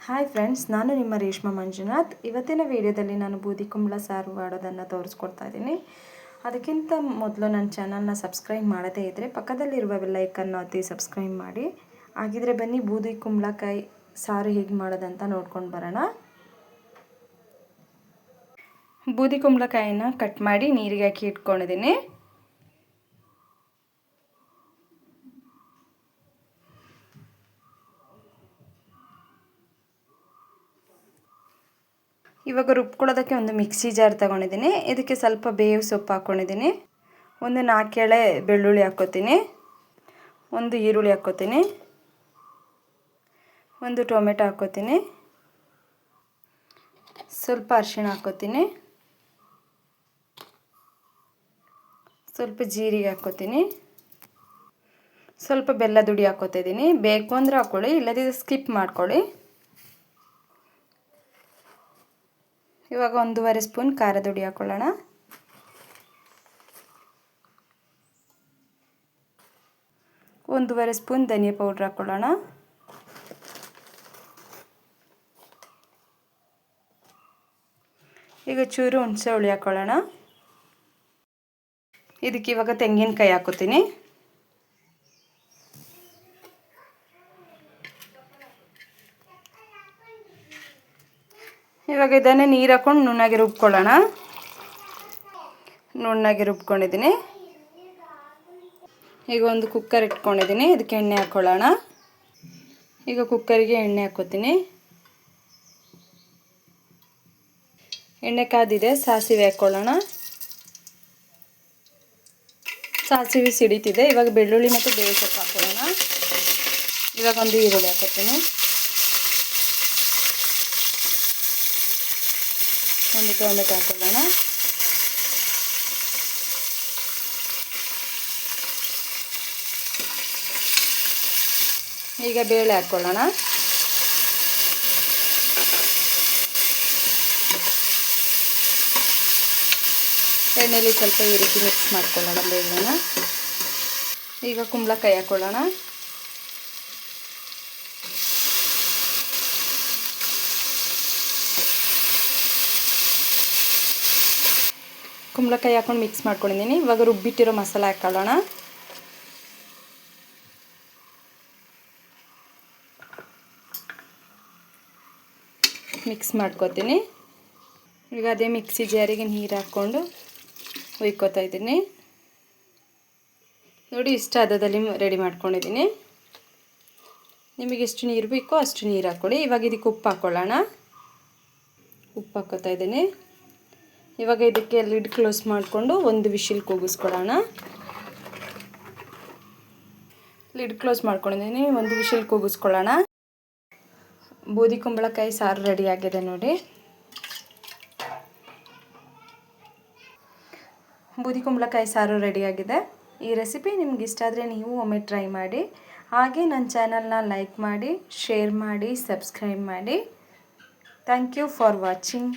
Hi friends, ನಾನು ನಿಮ್ಮ ರೇಷ್ಮಾ ಮಂಜುನಾಥ್. ಇವತ್ತಿನ ವಿಡಿಯೋದಲ್ಲಿ ನಾನು ಬೂದಿ ಕುಂಬಳ ಸಾರು ಮಾಡೋದನ್ನು ತೋರಿಸ್ಕೊಡ್ತಾ ಇದ್ದೀನಿ. ಅದಕ್ಕಿಂತ ಮೊದಲು ನನ್ನ ಚಾನಲ್ನ ಸಬ್ಸ್ಕ್ರೈಬ್ ಮಾಡದೇ ಇದ್ದರೆ ಪಕ್ಕದಲ್ಲಿರುವ ಬೆಲ್ ಐಕನ್ನ ಒತ್ತಿ ಸಬ್ಸ್ಕ್ರೈಬ್ ಮಾಡಿ. ಹಾಗಿದ್ರೆ ಬನ್ನಿ ಬೂದಿ ಕುಂಬಳಕಾಯಿ ಸಾರು ಹೇಗೆ ಮಾಡೋದಂತ ನೋಡ್ಕೊಂಡು ಬರೋಣ. ಬೂದಿ ಕುಂಬಳಕಾಯಿನ ಕಟ್ ಮಾಡಿ ನೀರಿಗೆ ಹಾಕಿ ಇಟ್ಕೊಂಡಿದ್ದೀನಿ. ಇವಾಗ ರುಬ್ಕೊಳ್ಳೋದಕ್ಕೆ ಒಂದು ಮಿಕ್ಸಿ ಜಾರ್ ತೊಗೊಂಡಿದ್ದೀನಿ. ಇದಕ್ಕೆ ಸ್ವಲ್ಪ ಬೇವು ಸೊಪ್ಪು ಹಾಕ್ಕೊಂಡಿದ್ದೀನಿ. ಒಂದು 4 ಎಳೆ ಬೆಳ್ಳುಳ್ಳಿ ಹಾಕ್ಕೋತೀನಿ. ಒಂದು ಈರುಳ್ಳಿ ಹಾಕ್ಕೋತೀನಿ. ಒಂದು ಟೊಮೆಟೊ ಹಾಕ್ಕೋತೀನಿ. ಸ್ವಲ್ಪ ಅರಿಶಿಣ ಹಾಕ್ಕೋತೀನಿ. ಸ್ವಲ್ಪ ಜೀರಿಗೆ ಹಾಕ್ಕೋತೀನಿ. ಸ್ವಲ್ಪ ಬೆಲ್ಲದ ಹುಡಿ ಹಾಕ್ಕೋತಿದ್ದೀನಿ. ಬೇಕು ಅಂದರೆ ಹಾಕ್ಕೊಳ್ಳಿ, ಇಲ್ಲದಿದ್ದರೆ ಸ್ಕಿಪ್ ಮಾಡ್ಕೊಳ್ಳಿ. ಇವಾಗ 1.5 ಸ್ಪೂನ್ ಖಾರದ ಹುಡಿ ಹಾಕ್ಕೊಳ್ಳೋಣ. ಒಂದೂವರೆ ಸ್ಪೂನ್ ಧನಿಯಾ ಪೌಡ್ರ್ ಹಾಕ್ಕೊಳ್ಳೋಣ. ಈಗ ಚೂರು ಹುಣಸೆ ಹುಳಿ ಹಾಕ್ಕೊಳ್ಳೋಣ. ಇದಕ್ಕೆ ಇವಾಗ ತೆಂಗಿನಕಾಯಿ ಹಾಕ್ಕೋತೀನಿ. ಇವಾಗ ಇದನ್ನೇ ನೀರು ಹಾಕ್ಕೊಂಡು ನುಣ್ಣಗೆ ರುಬ್ಕೊಳ್ಳೋಣ. ನುಣ್ಣಗೆ ರುಬ್ಕೊಂಡಿದ್ದೀನಿ. ಈಗ ಒಂದು ಕುಕ್ಕರ್ ಇಟ್ಕೊಂಡಿದ್ದೀನಿ. ಇದಕ್ಕೆ ಎಣ್ಣೆ ಹಾಕ್ಕೊಳ್ಳೋಣ. ಈಗ ಕುಕ್ಕರಿಗೆ ಎಣ್ಣೆ ಹಾಕ್ಕೋತೀನಿ. ಎಣ್ಣೆ ಕಾದಿದೆ. ಸಾಸಿವೆ ಹಾಕ್ಕೊಳ್ಳೋಣ. ಸಾಸಿವೆ ಸಿಡಿತಿದೆ. ಇವಾಗ ಬೆಳ್ಳುಳ್ಳಿ ಮತ್ತು ಬೇವು ಸೊಪ್ಪು ಹಾಕ್ಕೊಳ್ಳೋಣ. ಇವಾಗ ಒಂದು ಈರುಳ್ಳಿ ಹಾಕ್ಕೋತೀನಿ. ಒಂದು ಟೊಮೆಟೊ ಹಾಕ್ಕೊಳ್ಳೋಣ. ಈಗ ಬೇಳೆ ಹಾಕ್ಕೊಳ್ಳೋಣ. ಎಣ್ಣೆಯಲ್ಲಿ ಸ್ವಲ್ಪ ಈ ರೀತಿ ಮಿಕ್ಸ್ ಮಾಡ್ಕೊಳ್ಳೋಣ ಬೇಳೆನ. ಈಗ ಕುಂಬಳಕಾಯಿ ಹಾಕ್ಕೊಳ್ಳೋಣ. ಕುಂಬಳಕಾಯಿ ಹಾಕ್ಕೊಂಡು ಮಿಕ್ಸ್ ಮಾಡ್ಕೊಂಡಿದ್ದೀನಿ. ಇವಾಗ ರುಬ್ಬಿಟ್ಟಿರೋ ಮಸಾಲೆ ಹಾಕ್ಕೊಳ್ಳೋಣ. ಮಿಕ್ಸ್ ಮಾಡ್ಕೊತೀನಿ. ಈಗ ಅದೇ ಮಿಕ್ಸಿ ಜಾರಿಗೆ ನೀರು ಹಾಕ್ಕೊಂಡು ಹುಯ್ಕೋತಾ ಇದ್ದೀನಿ. ನೋಡಿ, ಇಷ್ಟು ಹದದಲ್ಲಿ ರೆಡಿ ಮಾಡ್ಕೊಂಡಿದ್ದೀನಿ. ನಿಮಗೆ ಎಷ್ಟು ನೀರು ಬೇಕೋ ಅಷ್ಟು ನೀರು ಹಾಕ್ಕೊಳ್ಳಿ. ಇವಾಗ ಇದಕ್ಕೆ ಉಪ್ಪು ಹಾಕ್ಕೊಳ್ಳೋಣ. ಉಪ್ಪು ಹಾಕ್ಕೋತಾ ಇದ್ದೀನಿ. ಇವಾಗ ಇದಕ್ಕೆ ಲಿಡ್ ಕ್ಲೋಸ್ ಮಾಡಿಕೊಂಡು ಒಂದು ವಿಶಿಲ್ ಕೂಗಿಸ್ಕೊಳ್ಳೋಣ. ಲಿಡ್ ಕ್ಲೋಸ್ ಮಾಡ್ಕೊಂಡಿದ್ದೀನಿ. ಒಂದು ವಿಶಿಲ್ ಕೂಗಿಸ್ಕೊಳ್ಳೋಣ. ಬೂದಿ ಕುಂಬಳಕಾಯಿ ಸಾರು ರೆಡಿಯಾಗಿದೆ ನೋಡಿ. ಬೂದಿ ಕುಂಬಳಕಾಯಿ ಸಾರು ರೆಡಿಯಾಗಿದೆ. ಈ ರೆಸಿಪಿ ನಿಮ್ಗೆ ಇಷ್ಟ ಆದರೆ ನೀವು ಒಮ್ಮೆ ಟ್ರೈ ಮಾಡಿ. ಹಾಗೆ ನನ್ನ ಚಾನಲ್ನ ಲೈಕ್ ಮಾಡಿ, ಶೇರ್ ಮಾಡಿ, ಸಬ್ಸ್ಕ್ರೈಬ್ ಮಾಡಿ. Thank you for watching.